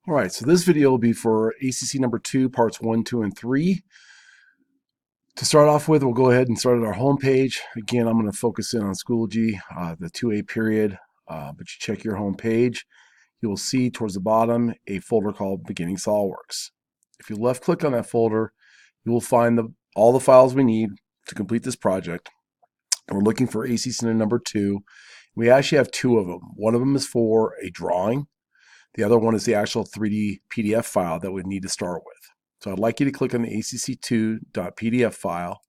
All right, so this video will be for ACC number 2, parts 1, 2, and 3. To start off with, we'll go ahead and start at our home page. Again, I'm going to focus in on Schoology, the 2A period, but you check your home page. You will see towards the bottom a folder called Beginning SolidWorks. If you left click on that folder, you will find all the files we need to complete this project. We're looking for ACC number 2. We actually have two of them. One of them is for a drawing. The other one is the actual 3D PDF file that we need to start with. So I'd like you to click on the acc2.pdf file,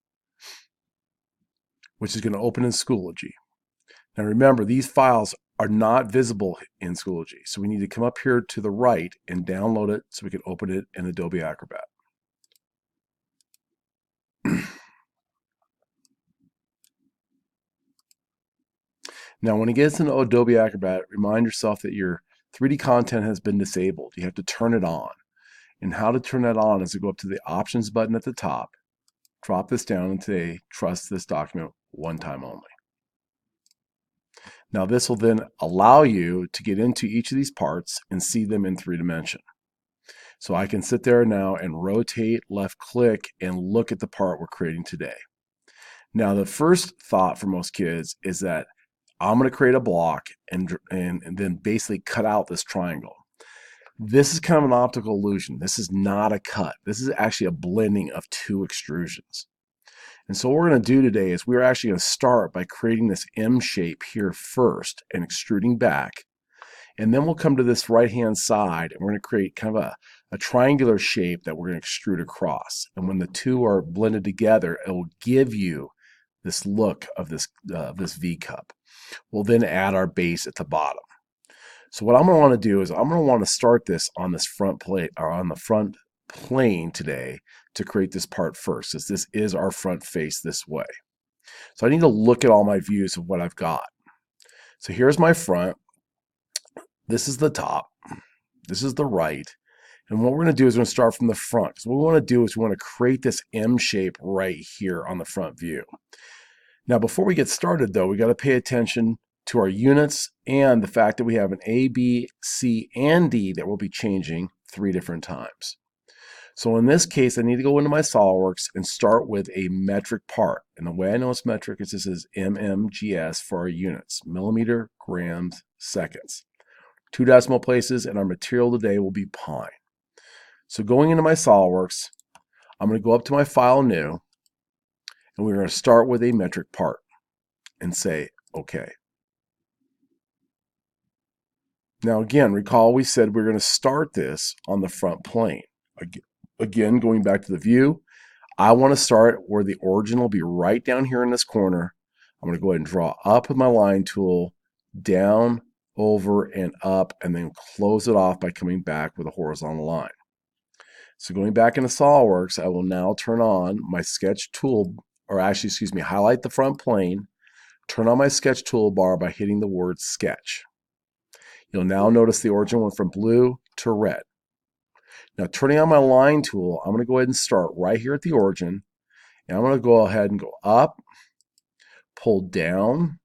which is going to open in Schoology. Now remember, these files are not visible in Schoology. So we need to come up here to the right and download it so we can open it in Adobe Acrobat. Now when it gets into Adobe Acrobat, remind yourself that your 3D content has been disabled. You have to turn it on. And how to turn that on is to go up to the Options button at the top, drop this down, and say, trust this document one time only. Now this will then allow you to get into each of these parts and see them in 3D. So I can sit there now and rotate, left click, and look at the part we're creating today. Now the first thought for most kids is that I'm going to create a block and then basically cut out this triangle. This is kind of an optical illusion. This is not a cut. This is actually a blending of two extrusions. And so what we're going to do today is we're actually going to start by creating this M shape here first and extruding back. And then we'll come to this right-hand side and we're going to create kind of a triangular shape that we're going to extrude across. And when the two are blended together, it will give you this look of this V cup. We'll then add our base at the bottom. So what I'm going to want to do is I'm going to want to start this on this front plate or on the front plane today to create this part first, as this is our front face this way. So I need to look at all my views of what I've got. So here's my front. This is the top. This is the right. And what we're going to do is we're going to start from the front. So what we want to do is we want to create this M shape right here on the front view. Now, before we get started, though, we got to pay attention to our units and the fact that we have an A, B, C, and D that we'll be changing 3 different times. So in this case, I need to go into my SolidWorks and start with a metric part. And the way I know it's metric is this is mmgs for our units, millimeter, grams, seconds. 2 decimal places, and our material today will be pine. So going into my SolidWorks, I'm going to go up to my File, New, and we're going to start with a metric part and say, OK. Now again, recall we said we're going to start this on the front plane. Again, going back to the view, I want to start where the origin will be right down here in this corner. I'm going to go ahead and draw up with my line tool, down, over, and up, and then close it off by coming back with a horizontal line. So going back into SolidWorks, I will now turn on my sketch tool, or actually, excuse me, highlight the front plane, turn on my sketch toolbar by hitting the word sketch. You'll now notice the origin went from blue to red. Now turning on my line tool, I'm going to go ahead and start right here at the origin. And I'm going to go ahead and go up, pull down,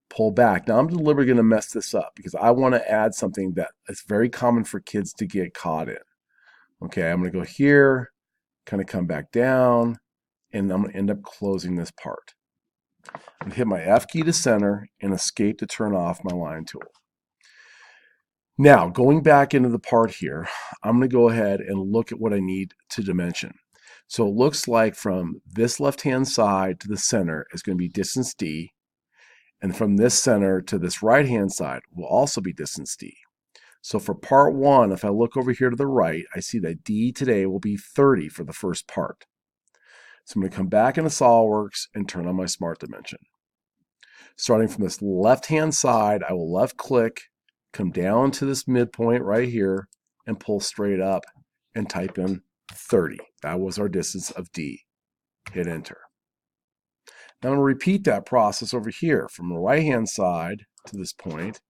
pull back. Now I'm deliberately going to mess this up because I want to add something that is very common for kids to get caught in. Okay, I'm going to go here, kind of come back down, and I'm going to end up closing this part. I'm going to hit my F key to center and escape to turn off my line tool. Now, going back into the part here, I'm going to go ahead and look at what I need to dimension. So it looks like from this left-hand side to the center is going to be distance D, and from this center to this right-hand side will also be distance D. So for part 1, if I look over here to the right, I see that D today will be 30 for the first part. So I'm going to come back into SolidWorks and turn on my Smart Dimension. Starting from this left-hand side, I will left-click, come down to this midpoint right here, and pull straight up and type in 30. That was our distance of D. Hit enter. Now I'm going to repeat that process over here from the right-hand side to this point.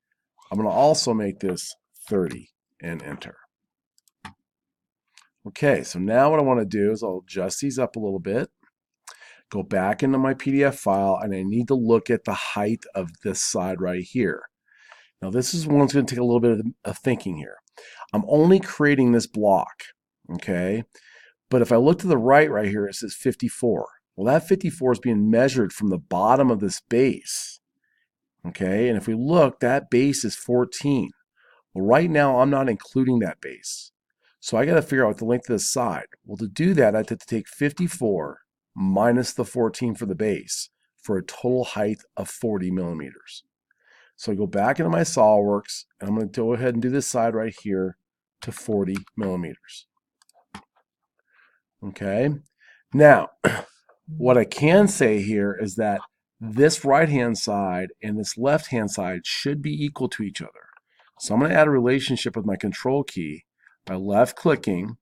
I'm going to also make this 30 and enter. Okay, so now what I want to do is I'll adjust these up a little bit, go back into my PDF file, and I need to look at the height of this side right here. Now this is one that's going to take a little bit of thinking here. I'm only creating this block, okay? But if I look to the right here, it says 54. Well, that 54 is being measured from the bottom of this base, okay? And if we look, that base is 14. Well, right now, I'm not including that base. So I got to figure out the length of the side. Well, to do that, I have to take 54 minus the 14 for the base for a total height of 40 millimeters. So I go back into my SolidWorks, and I'm going to go ahead and do this side right here to 40 millimeters. Okay. Now, what I can say here is that this right-hand side and this left-hand side should be equal to each other. So I'm going to add a relationship with my control key by left-clicking,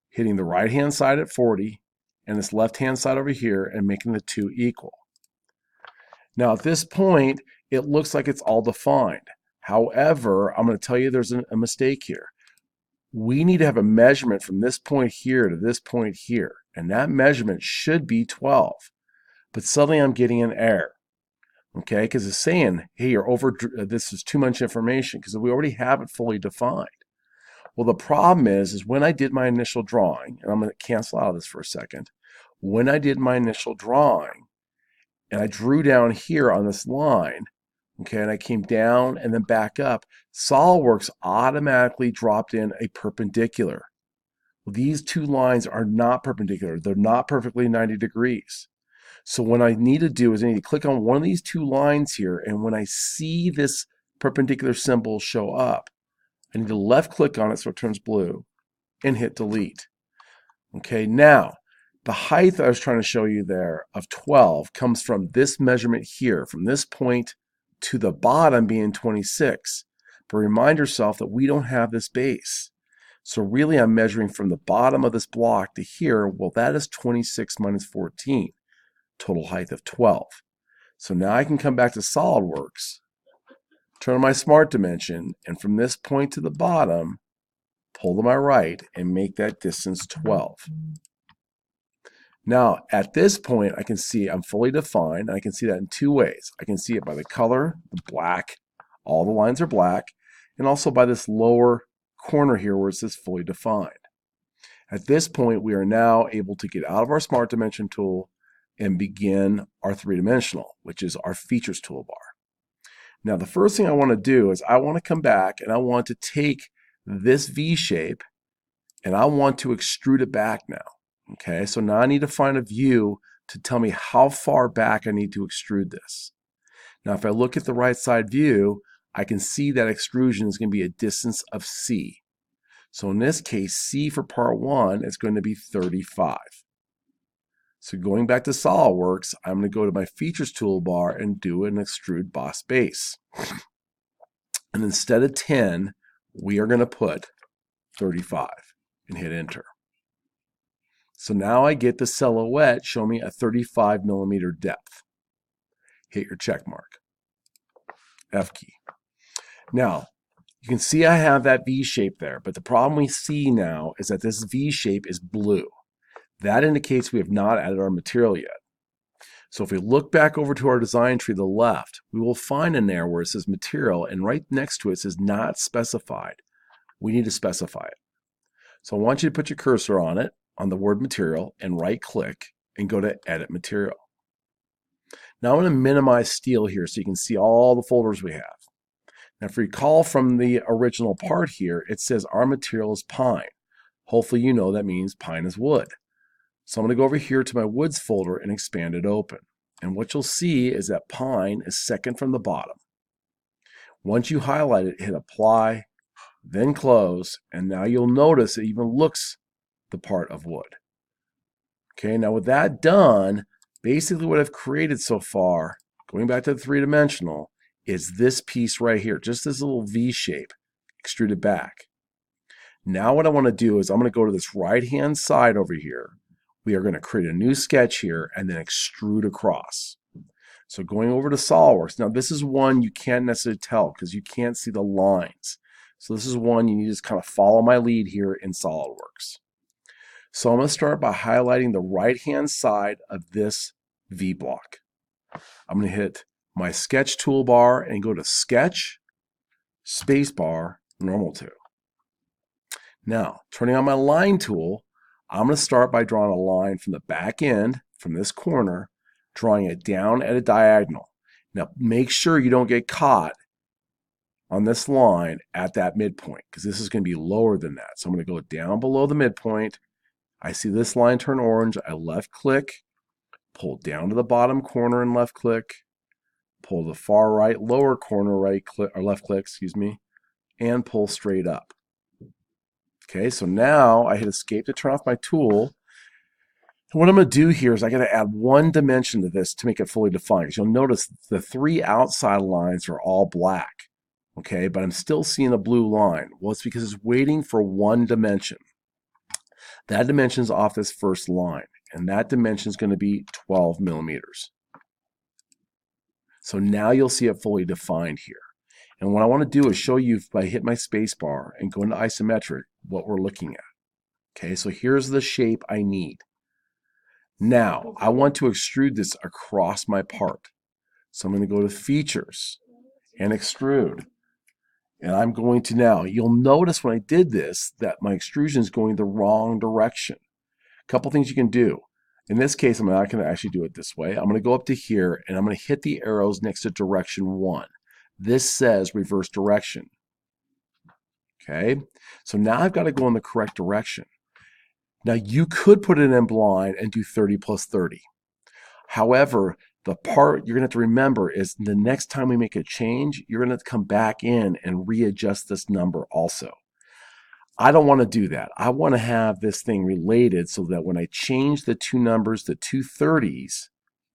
hitting the right-hand side at 40, and this left-hand side over here, and making the two equal. Now, at this point, it looks like it's all defined. However, I'm going to tell you there's a mistake here. We need to have a measurement from this point here to this point here, and that measurement should be 12. But suddenly I'm getting an error, okay? Because it's saying, hey, this is too much information because we already have it fully defined. Well, the problem is when I did my initial drawing, and I'm going to cancel out of this for a second. When I did my initial drawing, and I drew down here on this line, okay, and I came down and then back up, SolidWorks automatically dropped in a perpendicular. Well, these two lines are not perpendicular. They're not perfectly 90 degrees. So what I need to do is I need to click on one of these two lines here, and when I see this perpendicular symbol show up, I need to left click on it so it turns blue and hit delete. Okay, now the height I was trying to show you there of 12 comes from this measurement here, from this point to the bottom being 26. But remind yourself that we don't have this base. So really I'm measuring from the bottom of this block to here. Well, that is 26 minus 14, total height of 12. So now I can come back to SolidWorks, turn on my smart dimension, and from this point to the bottom, pull to my right and make that distance 12. Now, at this point, I can see I'm fully defined. And I can see that in two ways. I can see it by the color, the black, all the lines are black, and also by this lower corner here where it says fully defined. At this point, we are now able to get out of our Smart Dimension tool and begin our three-dimensional, which is our Features toolbar. Now, the first thing I want to do is I want to come back and I want to take this V shape and I want to extrude it back now. Okay, so now I need to find a view to tell me how far back I need to extrude this. Now, if I look at the right side view, I can see that extrusion is going to be a distance of C. So in this case, C for part 1 is going to be 35. So going back to SolidWorks, I'm going to go to my Features toolbar and do an Extrude Boss Base. And instead of 10, we are going to put 35 and hit Enter. So now I get the silhouette show me a 35 millimeter depth. Hit your check mark. F key. Now, you can see I have that V shape there, but the problem we see now is that this V shape is blue. That indicates we have not added our material yet. So if we look back over to our design tree to the left, we will find in there where it says material, and right next to it says not specified. We need to specify it. So I want you to put your cursor on it, on the word material, and right click and go to edit material. Now I'm going to minimize steel here so you can see all the folders we have. Now if you recall from the original part here, it says our material is pine. Hopefully you know that means pine is wood. So I'm going to go over here to my woods folder and expand it open. And what you'll see is that pine is second from the bottom. Once you highlight it, hit apply, then close, and now you'll notice it even looks the part of wood. Okay, now with that done, basically what I've created so far, going back to the three-dimensional, is this piece right here, just this little V shape, extruded back. Now what I want to do is I'm going to go to this right-hand side over here. We are going to create a new sketch here and then extrude across. So going over to SolidWorks, now this is one you can't necessarily tell because you can't see the lines. So this is one you need to just kind of follow my lead here in SolidWorks. So I'm going to start by highlighting the right-hand side of this V block. I'm going to hit my sketch toolbar and go to Sketch, spacebar, normal to. Now, turning on my line tool, I'm going to start by drawing a line from the back end, from this corner, drawing it down at a diagonal. Now, make sure you don't get caught on this line at that midpoint, because this is going to be lower than that. So I'm going to go down below the midpoint. I see this line turn orange. I left click, pull down to the bottom corner and left click, pull the far right lower corner right click or left click, excuse me, and pull straight up. Okay, so now I hit escape to turn off my tool. And what I'm going to do here is I got to add one dimension to this to make it fully defined. Because you'll notice the three outside lines are all black. Okay, but I'm still seeing a blue line. Well, it's because it's waiting for one dimension. That dimension is off this first line, and that dimension is going to be 12 millimeters. So now you'll see it fully defined here. And what I want to do is show you, if I hit my space bar and go into isometric, what we're looking at. Okay, so here's the shape I need. Now, I want to extrude this across my part. So I'm going to go to Features and Extrude. And I'm going to now, you'll notice when I did this that my extrusion is going the wrong direction. A couple things you can do. In this case, I'm not going to actually do it this way. I'm going to go up to here and I'm going to hit the arrows next to direction 1. This says reverse direction. Okay, so now I've got to go in the correct direction. Now you could put it in blind and do 30 plus 30. However, the part you're going to have to remember is the next time we make a change, you're going to have to come back in and readjust this number also. I don't want to do that. I want to have this thing related so that when I change the two numbers, the two 30s,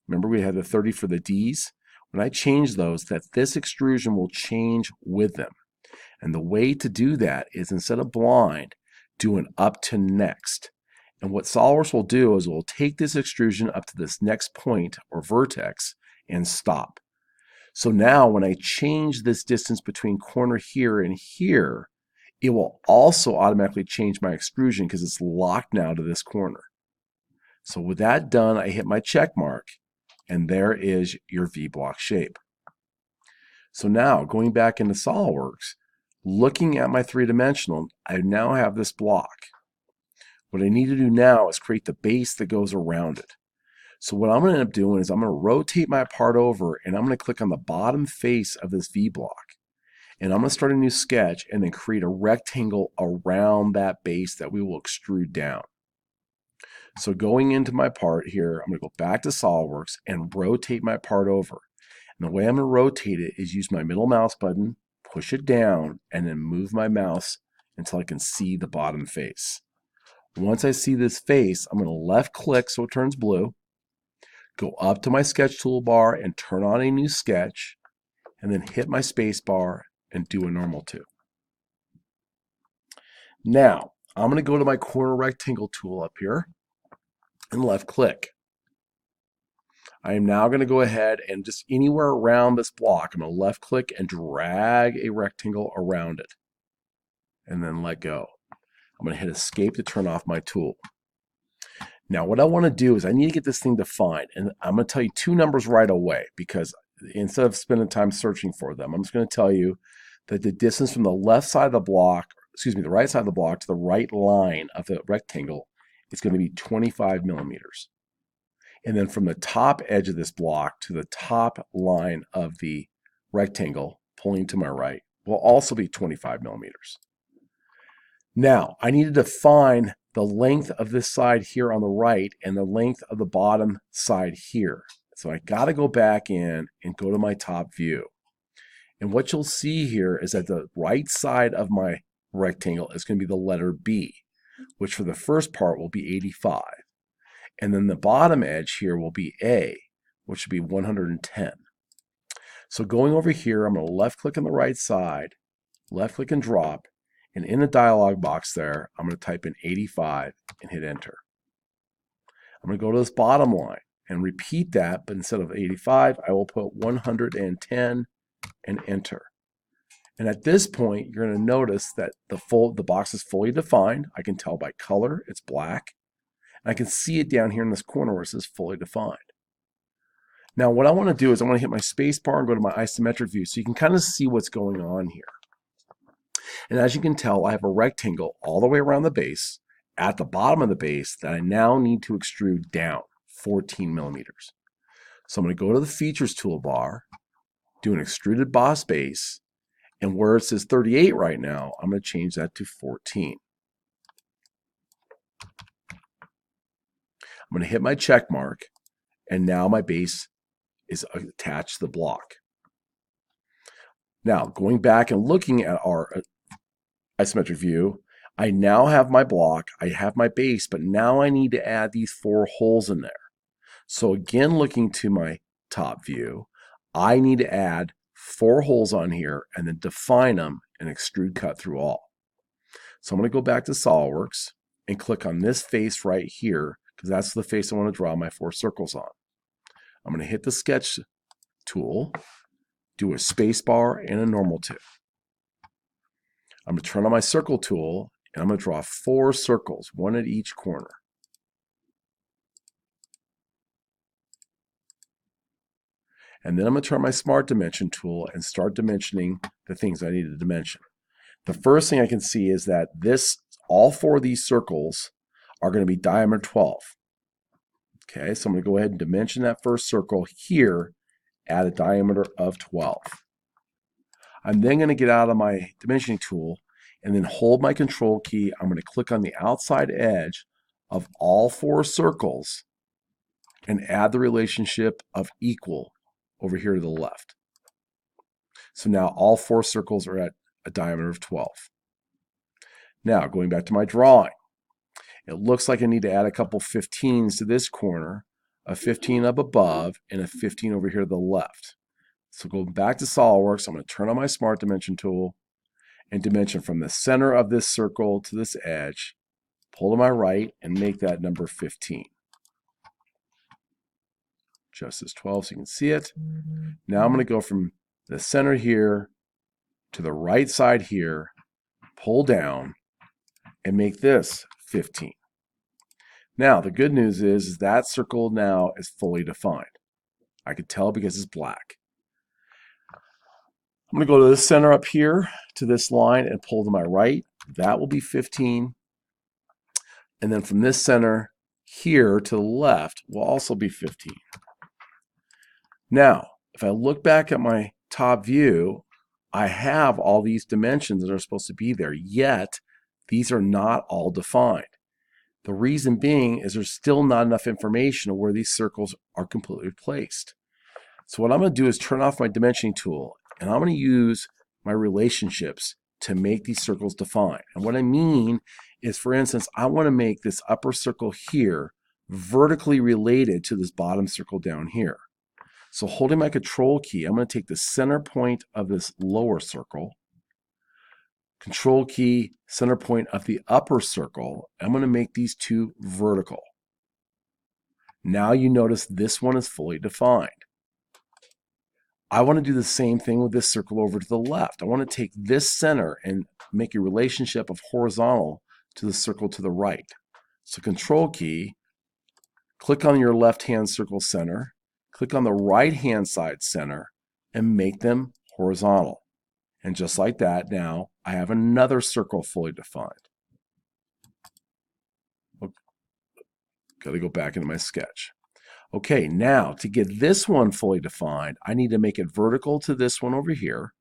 remember we had the 30 for the D's? When I change those, that this extrusion will change with them. And the way to do that is instead of blind, do an up to next. And what SOLIDWORKS will do is it will take this extrusion up to this next point or vertex and stop. So now when I change this distance between corner here and here, it will also automatically change my extrusion because it's locked now to this corner. So with that done, I hit my check mark, and there is your V-block shape. So now going back into SOLIDWORKS, looking at my three-dimensional, I now have this block. What I need to do now is create the base that goes around it. So what I'm going to end up doing is I'm going to rotate my part over and I'm going to click on the bottom face of this V block. And I'm going to start a new sketch and then create a rectangle around that base that we will extrude down. So going into my part here, I'm going to go back to SOLIDWORKS and rotate my part over. And the way I'm going to rotate it is use my middle mouse button, push it down, and then move my mouse until I can see the bottom face. Once I see this face, I'm going to left click so it turns blue, go up to my sketch toolbar and turn on a new sketch, and then hit my space bar and do a normal to. Now, I'm going to go to my corner rectangle tool up here and left click. I am now going to go ahead and just anywhere around this block, I'm going to left click and drag a rectangle around it and then let go. I'm going to hit escape to turn off my tool. Now what I want to do is I need to get this thing defined, and I'm going to tell you two numbers right away because instead of spending time searching for them, I'm just going to tell you that the distance from the left side of the block, the right side of the block to the right line of the rectangle is going to be 25 millimeters. And then from the top edge of this block to the top line of the rectangle, pulling to my right, will also be 25 millimeters. Now, I need to define the length of this side here on the right and the length of the bottom side here. So I got to go back in and go to my top view. And what you'll see here is that the right side of my rectangle is going to be the letter B, which for the first part will be 85. And then the bottom edge here will be A, which will be 110. So going over here, I'm going to left click on the right side, left click and drop. And in the dialog box there, I'm going to type in 85 and hit enter. I'm going to go to this bottom line and repeat that, but instead of 85, I will put 110 and enter. And at this point, you're going to notice that the box is fully defined. I can tell by color, it's black. And I can see it down here in this corner where it says fully defined. Now, what I want to do is I want to hit my space bar and go to my isometric view so you can kind of see what's going on here. And as you can tell, I have a rectangle all the way around the base at the bottom of the base that I now need to extrude down 14 millimeters. So I'm going to go to the features toolbar, do an extruded boss base, and where it says 38 right now, I'm going to change that to 14. I'm going to hit my check mark, and now my base is attached to the block. Now, going back and looking at our isometric view, I now have my block, I have my base, but now I need to add these 4 holes in there. So again, looking to my top view, I need to add 4 holes on here and then define them and extrude cut through all. So I'm going to go back to SOLIDWORKS and click on this face right here because that's the face I want to draw my 4 circles on. I'm going to hit the sketch tool, do a space bar and a normal tip. I'm going to turn on my circle tool and I'm going to draw 4 circles, 1 at each corner. And then I'm going to turn my Smart Dimension tool and start dimensioning the things I need to dimension. The first thing I can see is that all 4 of these circles are going to be diameter 12. Okay, so I'm going to go ahead and dimension that first circle here at a diameter of 12. I'm then going to get out of my dimensioning tool and then hold my control key. I'm going to click on the outside edge of all 4 circles and add the relationship of equal over here to the left. So now all 4 circles are at a diameter of 12. Now going back to my drawing, it looks like I need to add a couple 15s to this corner, a 15 up above, and a 15 over here to the left. So going back to SOLIDWORKS, I'm going to turn on my Smart Dimension tool and dimension from the center of this circle to this edge, pull to my right, and make that number 15. Just as 12 so you can see it. Now I'm going to go from the center here to the right side here, pull down, and make this 15. Now, the good news is that circle now is fully defined. I can tell because it's black. I'm going to go to the center up here to this line and pull to my right. That will be 15. And then from this center here to the left will also be 15. Now, if I look back at my top view, I have all these dimensions that are supposed to be there, yet these are not all defined. The reason being is there's still not enough information of where these circles are completely placed. So what I'm going to do is turn off my dimensioning tool, and I'm going to use my relationships to make these circles defined. And what I mean is, for instance, I want to make this upper circle here vertically related to this bottom circle down here. So holding my control key, I'm going to take the center point of this lower circle, control key, center point of the upper circle. I'm going to make these 2 vertical. Now you notice this one is fully defined. I want to do the same thing with this circle over to the left. I want to take this center and make a relationship of horizontal to the circle to the right. So control key, click on your left-hand circle center, click on the right-hand side center, and make them horizontal. And just like that, now I have another circle fully defined. Got to go back into my sketch. Okay, now to get this one fully defined, I need to make it vertical to this one over here,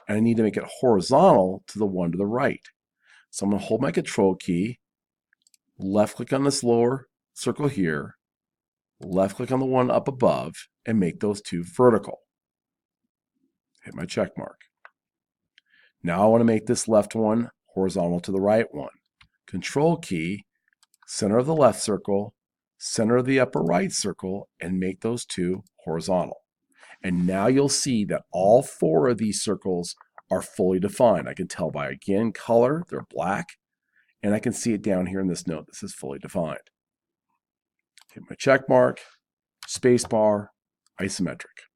and I need to make it horizontal to the one to the right. So I'm going to hold my control key, left click on this lower circle here, left click on the one up above, and make those 2 vertical. Hit my check mark. Now I want to make this left one horizontal to the right one. Control key, center of the left circle, center of the upper right circle, and make those 2 horizontal. And now you'll see that all 4 of these circles are fully defined. I can tell by, again, color, they're black, and I can see it down here in this note. This is fully defined. Hit my check mark, space bar, isometric.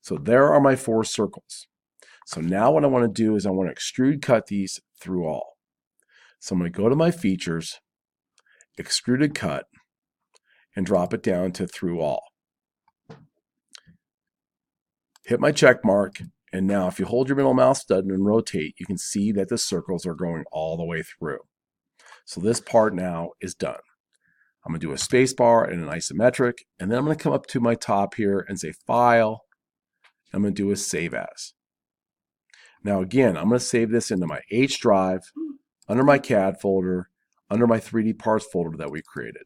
So there are my 4 circles. So now what I want to do is I want to extrude cut these through all. So I'm going to go to my features, extruded cut, and drop it down to through all. Hit my check mark, And now if you hold your middle mouse button and rotate, you can see that the circles are going all the way through. So this part now is done. I'm going to do a space bar and an isometric, and then I'm going to come up to my top here and say File. I'm going to do a Save As. Now again, I'm going to save this into my H drive, under my CAD folder, under my 3D parts folder that we created.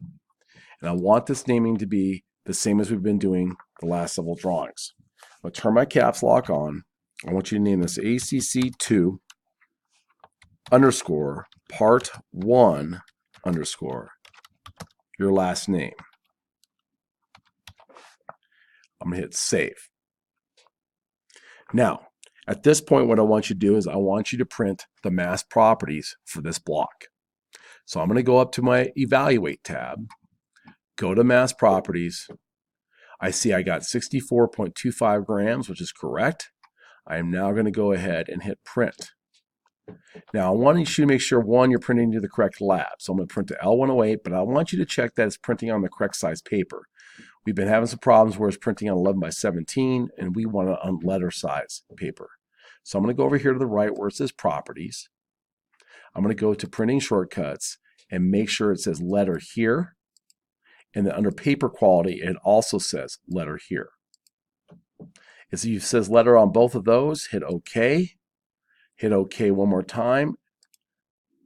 And I want this naming to be the same as we've been doing the last several drawings. I'm going to turn my caps lock on. I want you to name this ACC2 underscore part 1 underscore your last name. I'm going to hit save. Now, at this point, what I want you to do is I want you to print the mass properties for this block. So I'm going to go up to my Evaluate tab, go to Mass Properties. I see I got 64.25 grams, which is correct. I am now going to go ahead and hit Print. Now, I want you to make sure, one, you're printing to the correct lab. So I'm going to print to L108, but I want you to check that it's printing on the correct size paper. We've been having some problems where it's printing on 11 by 17, and we want it on letter size paper. So I'm going to go over here to the right where it says Properties. I'm going to go to Printing Shortcuts and make sure it says Letter here. And then under Paper Quality, it also says Letter here. If it says Letter on both of those, hit OK. Hit OK one more time.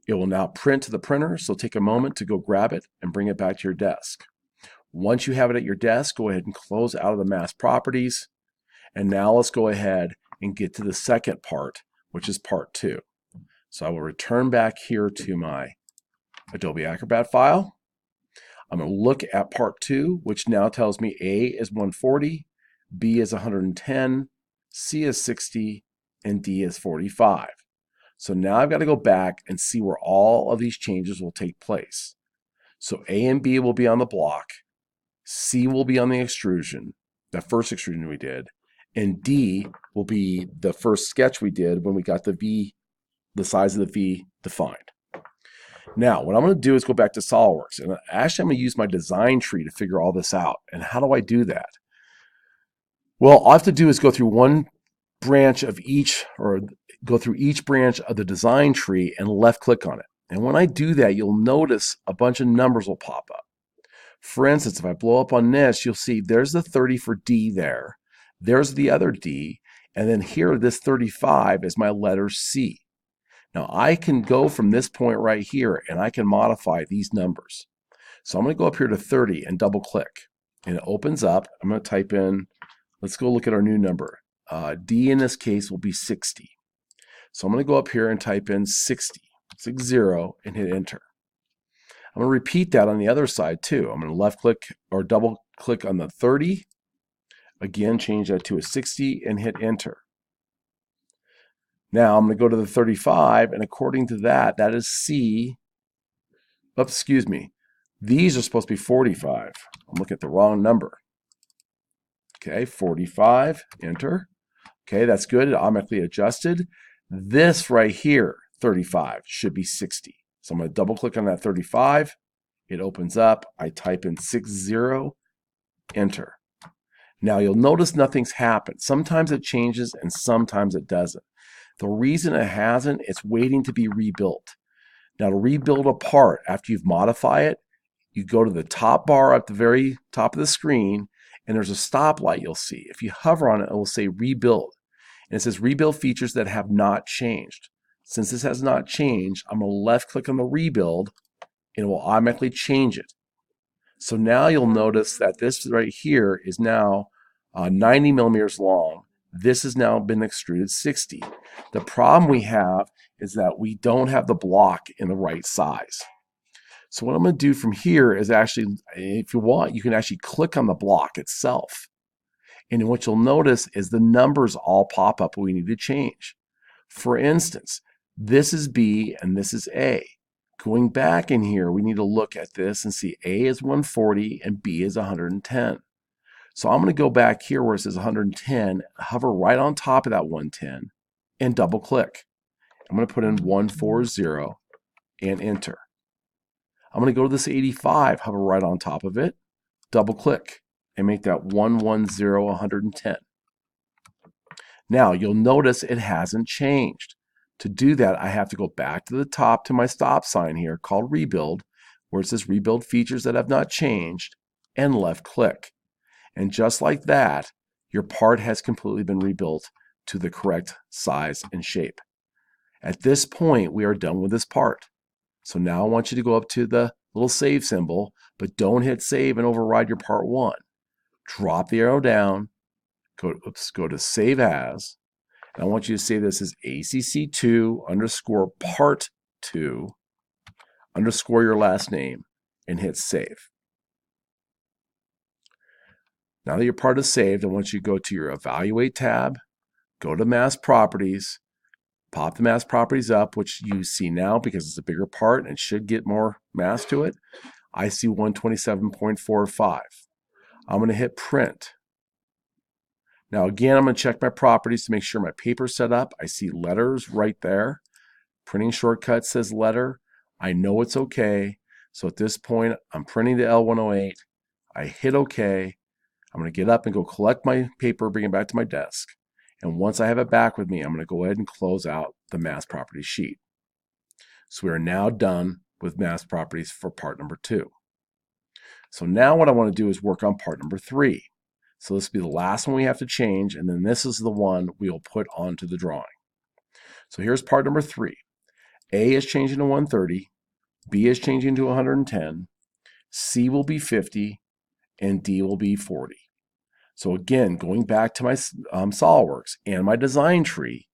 It will now print to the printer, so take a moment to go grab it and bring it back to your desk. Once you have it at your desk, go ahead and close out of the Mass Properties. And now let's go ahead and get to the second part, which is part 2. So I will return back here to my Adobe Acrobat file. I'm going to look at part 2, which now tells me A is 140, B is 110, C is 60, and D is 45. So now I've got to go back and see where all of these changes will take place. So A and B will be on the block, C will be on the extrusion, the first extrusion we did, and D will be the first sketch we did when we got the V, the size of the V defined. Now, what I'm going to do is go back to SOLIDWORKS, and actually I'm going to use my design tree to figure all this out. And how do I do that? Well, all I have to do is go through one branch of each, or go through each branch of the design tree and left click on it. And when I do that, you'll notice a bunch of numbers will pop up. For instance, if I blow up on this, you'll see there's the 30 for D there. There's the other D. And then here, this 35 is my letter C. Now I can go from this point right here and I can modify these numbers. So I'm going to go up here to 30 and double click. And it opens up. I'm going to type in, let's go look at our new number. D in this case will be 60. So I'm going to go up here and type in 60, 60, and hit enter. I'm going to repeat that on the other side too. I'm going to left click or double click on the 30. Again, change that to a 60 and hit enter. Now I'm going to go to the 35, and according to that, that is C. Oops, excuse me. These are supposed to be 45. I'm looking at the wrong number. Okay, 45, enter. Okay, that's good. It automatically adjusted. This right here, 35, should be 60. So I'm going to double click on that 35. It opens up. I type in 60, enter. Now you'll notice nothing's happened. Sometimes it changes and sometimes it doesn't. The reason it hasn't, it's waiting to be rebuilt. Now to rebuild a part after you've modified it, you go to the top bar at the very top of the screen, and there's a stoplight you'll see. If you hover on it, it will say rebuild. And it says rebuild features that have not changed. Since this has not changed, I'm going to left click on the rebuild and it will automatically change it. So now you'll notice that this right here is now 90 millimeters long. This has now been extruded 60. The problem we have is that we don't have the block in the right size. So what I'm going to do from here is actually, if you want, you can actually click on the block itself. And what you'll notice is the numbers all pop up we need to change. For instance, this is B and this is A. Going back in here, we need to look at this and see A is 140 and B is 110. So I'm going to go back here where it says 110, hover right on top of that 110, and double click. I'm going to put in 140 and enter. I'm going to go to this 85, hover right on top of it, double click, and make that 110, 110. Now, you'll notice it hasn't changed. To do that, I have to go back to the top to my stop sign here called Rebuild, where it says Rebuild Features that have not changed, and left click. And just like that, your part has completely been rebuilt to the correct size and shape. At this point, we are done with this part. So now I want you to go up to the little save symbol, but don't hit save and override your part 1. Drop the arrow down, go to Save As, and I want you to say this as ACC2 underscore part 2 underscore your last name and hit save. Now that your part is saved, I want you to go to your Evaluate tab, go to Mass Properties, pop the mass properties up, which you see now because it's a bigger part and should get more mass to it. I see 127.45. I'm going to hit print. Now again, I'm going to check my properties to make sure my paper's set up. I see letters right there. Printing shortcut says letter. I know it's okay. So at this point, I'm printing the L108. I hit OK. I'm going to get up and go collect my paper, bring it back to my desk. And once I have it back with me, I'm going to go ahead and close out the mass property sheet. So we are now done with mass properties for part number 2. So now what I want to do is work on part number 3. So this will be the last one we have to change, and then this is the one we will put onto the drawing. So here's part number 3. A is changing to 130, B is changing to 110, C will be 50, and D will be 40. So again, going back to my SOLIDWORKS and my design tree,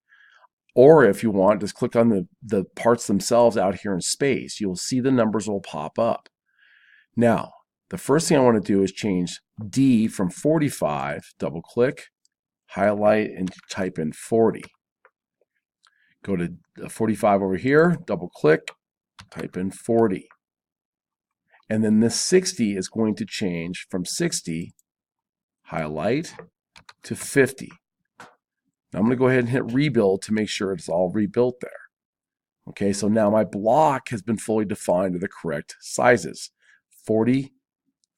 or if you want, just click on the parts themselves out here in space. You'll see the numbers will pop up. Now, the first thing I want to do is change D from 45, double click, highlight, and type in 40. Go to 45 over here, double click, type in 40. And then this 60 is going to change from 60, highlight, to 50. Now I'm going to go ahead and hit rebuild to make sure it's all rebuilt there. Okay, so now my block has been fully defined to the correct sizes. 40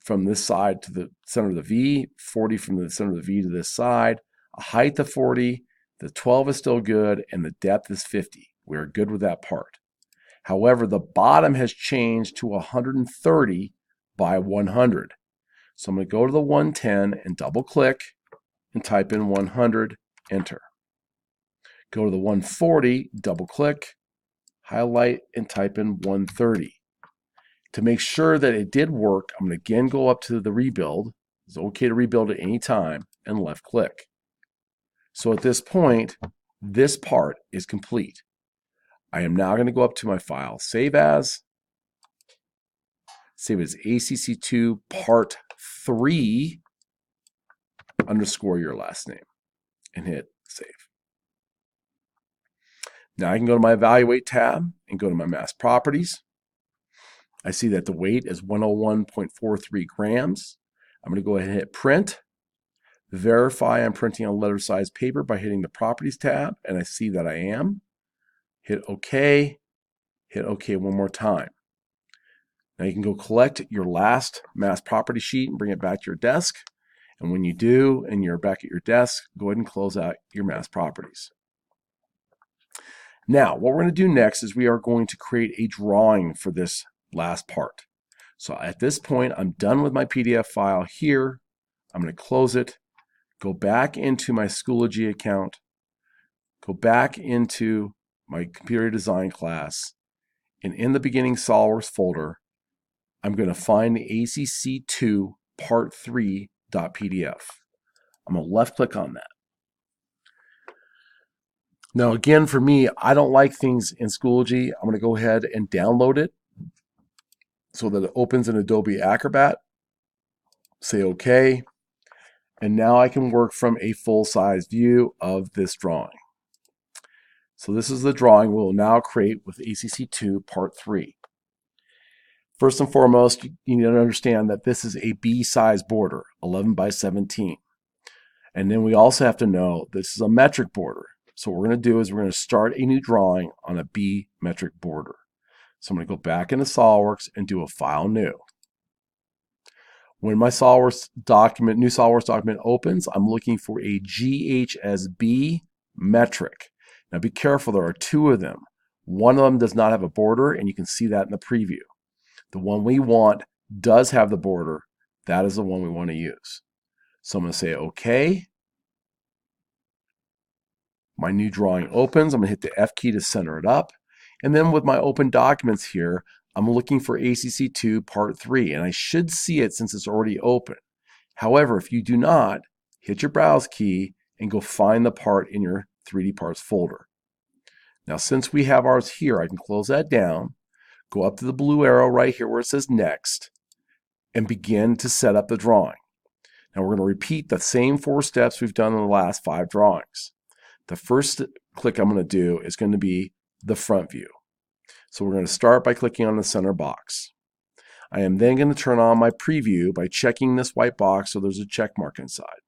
from this side to the center of the V, 40 from the center of the V to this side, a height of 40, the 12 is still good, and the depth is 50. We're good with that part. However, the bottom has changed to 130 by 100. So I'm going to go to the 110 and double click and type in 100, enter. Go to the 140, double click, highlight, and type in 130. To make sure that it did work, I'm going to again go up to the rebuild. It's okay to rebuild at any time, and left click. So at this point, this part is complete. I am now going to go up to my file, save as ACC2 part 3 underscore your last name, and hit save. Now I can go to my Evaluate tab and go to my mass properties. I see that the weight is 101.43 grams. I'm going to go ahead and hit print. Verify I'm printing on letter size paper by hitting the Properties tab, and I see that I am. Hit OK. Hit OK one more time. Now you can go collect your last mass property sheet and bring it back to your desk. And when you do, and you're back at your desk, go ahead and close out your mass properties. Now, what we're going to do next is we are going to create a drawing for this last part. So at this point, I'm done with my PDF file here. I'm going to close it, go back into my Schoology account, go back into my computer design class, and in the beginning SOLIDWORKS folder, I'm going to find the ACC2 part 3.pdf. I'm going to left click on that. Now again, for me, I don't like things in Schoology. I'm going to go ahead and download it so that it opens in Adobe Acrobat. Say OK. And now I can work from a full-size view of this drawing. So this is the drawing we'll now create with ACC2 Part 3. First and foremost, you need to understand that this is a B-size border, 11 by 17. And then we also have to know this is a metric border. So what we're going to do is we're going to start a new drawing on a B metric border. So I'm going to go back into SOLIDWORKS and do a File New. When my SolidWorks document, new SolidWorks document opens, I'm looking for a GHSB metric. Now be careful, there are two of them. One of them does not have a border, and you can see that in the preview. The one we want does have the border. That is the one we want to use. So I'm going to say OK. My new drawing opens. I'm going to hit the F key to center it up. And then with my open documents here, I'm looking for ACC2 Part 3, and I should see it since it's already open. However, if you do not, hit your Browse key and go find the part in your 3D Parts folder. Now, since we have ours here, I can close that down, go up to the blue arrow right here where it says Next, and begin to set up the drawing. Now, we're going to repeat the same 4 steps we've done in the last 5 drawings. The first click I'm going to do is going to be the front view. So we're going to start by clicking on the center box. I am then going to turn on my preview by checking this white box so there's a check mark inside.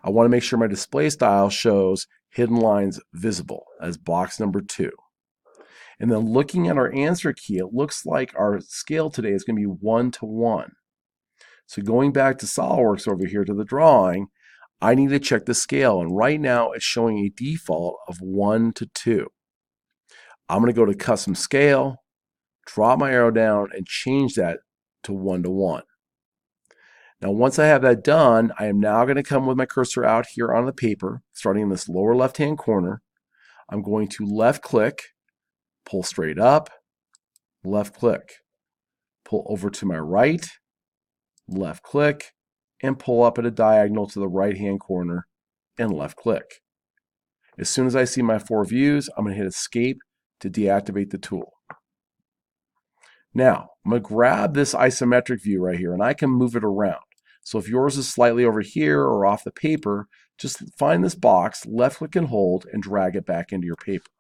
I want to make sure my display style shows hidden lines visible as box number 2. And then looking at our answer key, it looks like our scale today is going to be 1:1. So going back to SolidWorks over here to the drawing, I need to check the scale, and right now it's showing a default of 1:2. I'm going to go to Custom Scale, drop my arrow down, and change that to 1:1. Now, once I have that done, I am now going to come with my cursor out here on the paper, starting in this lower left-hand corner. I'm going to left-click, pull straight up, left-click, pull over to my right, left-click, and pull up at a diagonal to the right-hand corner and left-click. As soon as I see my 4 views, I'm going to hit Escape to deactivate the tool. Now, I'm going to grab this isometric view right here, and I can move it around. So if yours is slightly over here or off the paper, just find this box, left-click and hold, and drag it back into your paper.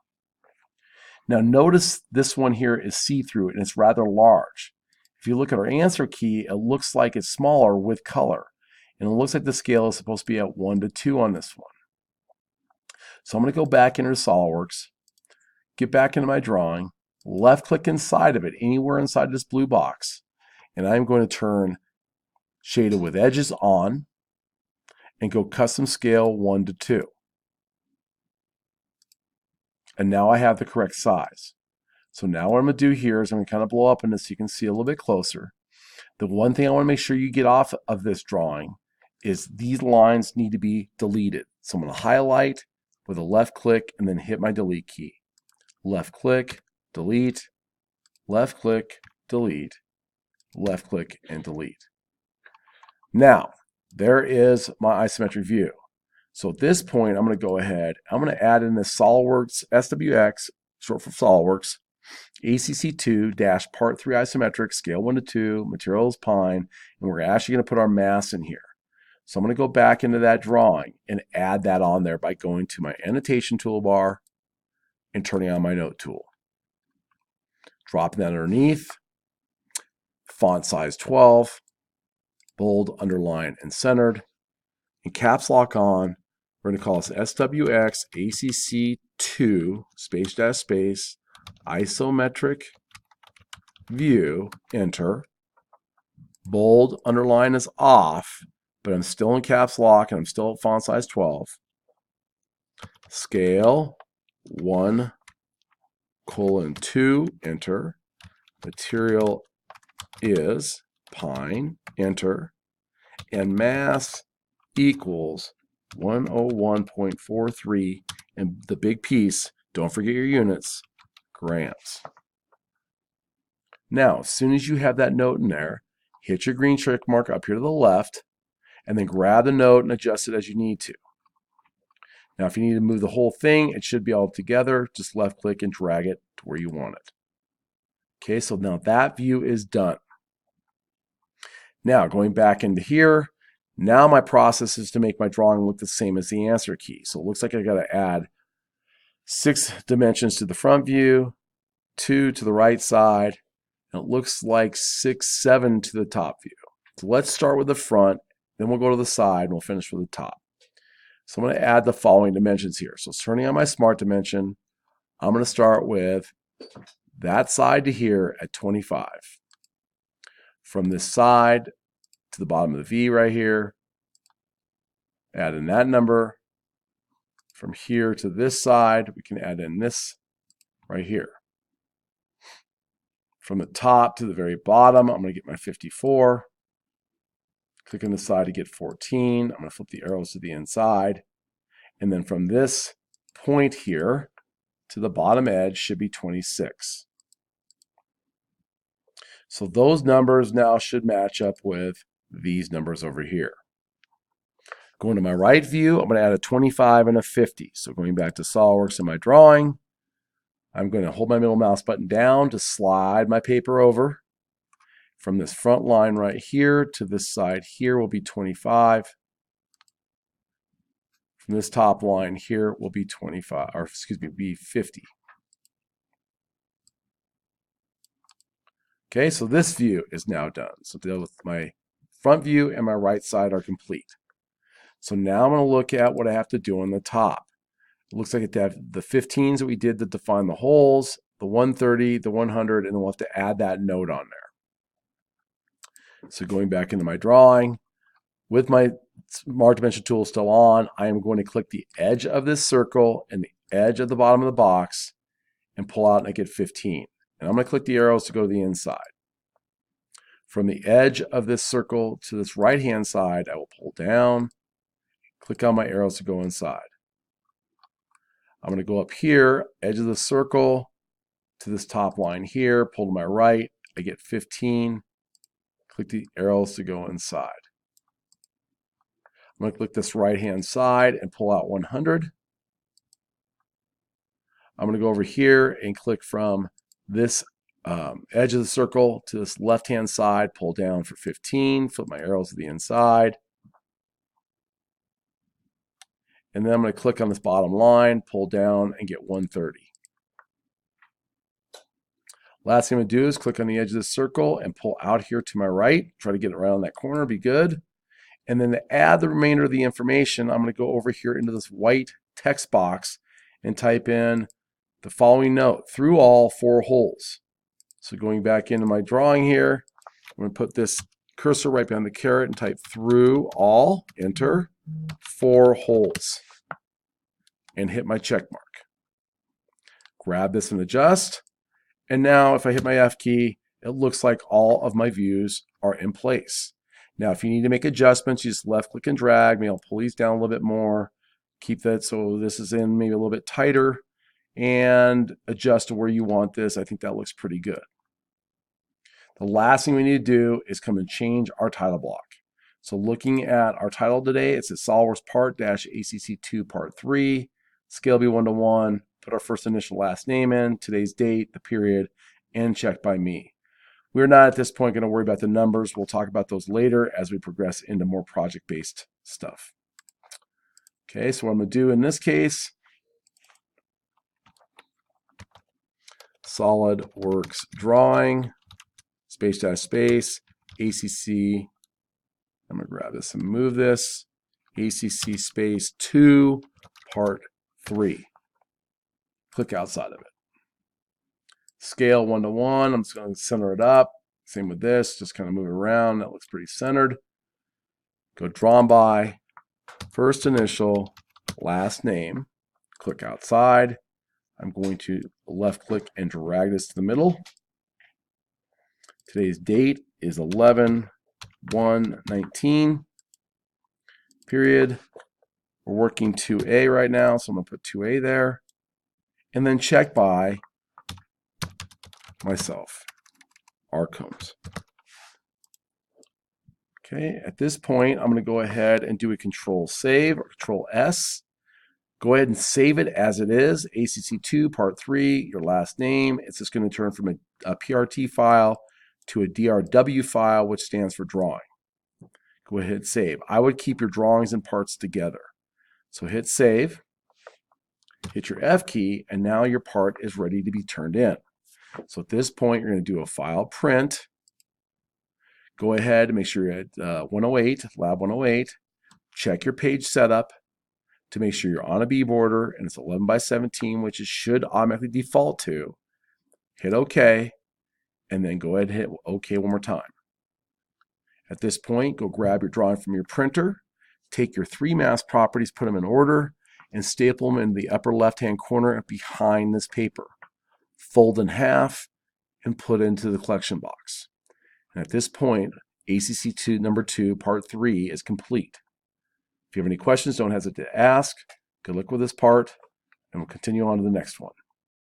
Now notice this one here is see-through, and it's rather large. If you look at our answer key, it looks like it's smaller with color. And it looks like the scale is supposed to be at 1:2 on this one. So I'm going to go back into SolidWorks, get back into my drawing, left-click inside of it, anywhere inside this blue box, and I'm going to turn Shaded with Edges on and go Custom Scale 1:2. And now I have the correct size. So now what I'm going to do here is I'm going to kind of blow up in this so you can see a little bit closer. The one thing I want to make sure you get off of this drawing is these lines need to be deleted. So I'm going to highlight with a left click and then hit my delete key. Left click, delete, left click, delete, left click, and delete. Now, there is my isometric view. So at this point, I'm going to go ahead, I'm going to add in this SolidWorks SWX, short for SolidWorks, ACC2 Part 3 isometric, scale 1:2, materials pine, and we're actually going to put our mass in here. So I'm going to go back into that drawing and add that on there by going to my annotation toolbar and turning on my note tool. Dropping that underneath, font size 12, bold, underline, and centered, and caps lock on. We're going to call this SWX ACC2 space dash space isometric view, enter. Bold, underline is off, but I'm still in caps lock and I'm still at font size 12. Scale 1:2, enter. Material is pine, enter. And mass equals 101.43, and the big piece, don't forget your units, grams. Now, as soon as you have that note in there, hit your green check mark up here to the left, and then grab the note and adjust it as you need to. Now, if you need to move the whole thing, it should be all together. Just left click and drag it to where you want it. Okay, so now that view is done. Now, going back into here, now my process is to make my drawing look the same as the answer key. So it looks like I got to add 6 dimensions to the front view, 2 to the right side, and it looks like 6, 7 to the top view. So let's start with the front, then we'll go to the side, and we'll finish with the top. So I'm going to add the following dimensions here. So turning on my smart dimension, I'm going to start with that side to here at 25. From this side to the bottom of the V right here. Add in that number. From here to this side, we can add in this right here. From the top to the very bottom, I'm going to get my 54. Click on the side to get 14. I'm going to flip the arrows to the inside. And then from this point here to the bottom edge should be 26. So those numbers now should match up with these numbers over here. Going to my right view, I'm going to add a 25 and a 50. So going back to SOLIDWORKS in my drawing, I'm going to hold my middle mouse button down to slide my paper over. From this front line right here to this side here will be 25. From this top line here will be 25, or excuse me, be 50. Okay, so this view is now done. So both my front view and my right side are complete. So now I'm going to look at what I have to do on the top. It looks like I have the 15s that we did to define the holes, the 130, the 100, and then we'll have to add that note on there. So going back into my drawing, with my Smart Dimension tool still on, I am going to click the edge of this circle and the edge of the bottom of the box and pull out and I get 15. And I'm going to click the arrows to go to the inside. From the edge of this circle to this right-hand side, I will pull down, click on my arrows to go inside. I'm going to go up here, edge of the circle to this top line here, pull to my right, I get 15, click the arrows to go inside. I'm going to click this right-hand side and pull out 100. I'm going to go over here and click from this edge of the circle to this left-hand side, pull down for 15, flip my arrows to the inside. And then I'm going to click on this bottom line, pull down, and get 130. Last thing I'm going to do is click on the edge of the circle and pull out here to my right. Try to get around that corner, be good. And then to add the remainder of the information, I'm going to go over here into this white text box and type in the following note, through all 4 holes. So going back into my drawing here, I'm going to put this cursor right behind the caret and type through all, enter, 4 holes, and hit my check mark. Grab this and adjust. And now if I hit my F key, it looks like all of my views are in place. Now, if you need to make adjustments, you just left click and drag. Maybe I'll pull these down a little bit more. Keep that so this is in maybe a little bit tighter and adjust to where you want this. I think that looks pretty good. The last thing we need to do is come and change our title block. So looking at our title today, it says SOLIDWORKS Part-ACC2 Part 3, scale be 1:1, put our first initial last name in, today's date, the period, and check by me. We're not at this point going to worry about the numbers. We'll talk about those later as we progress into more project-based stuff. Okay, so what I'm going to do in this case, SOLIDWORKS drawing, space dash space, ACC, I'm going to grab this and move this, ACC space 2, part 3. Click outside of it. Scale 1:1, I'm just going to center it up. Same with this, just kind of move it around. That looks pretty centered. Go drawn by, first initial, last name, click outside. I'm going to left click and drag this to the middle. Today's date is 11/1/19, period. We're working 2A right now, so I'm going to put 2A there. And then check by myself, R. Combs. Okay, at this point, I'm going to go ahead and do a Control Save or Control S. Go ahead and save it as it is, ACC2 Part 3, your last name. It's just going to turn from a PRT file to a DRW file, which stands for drawing. Go ahead and save. I would keep your drawings and parts together. So hit save, hit your F key, and now your part is ready to be turned in. So at this point, you're going to do a file print. Go ahead and make sure you're at 108, Lab 108. Check your page setup to make sure you're on a B border and it's 11/17, which it should automatically default to. Hit OK, and then go ahead and hit OK one more time. At this point, go grab your drawing from your printer, take your 3 mass properties, put them in order, and staple them in the upper left-hand corner behind this paper. Fold in half and put into the collection box. And at this point, ACC2 number 2, part 3 is complete. If you have any questions, don't hesitate to ask. Good luck with this part, and we'll continue on to the next one.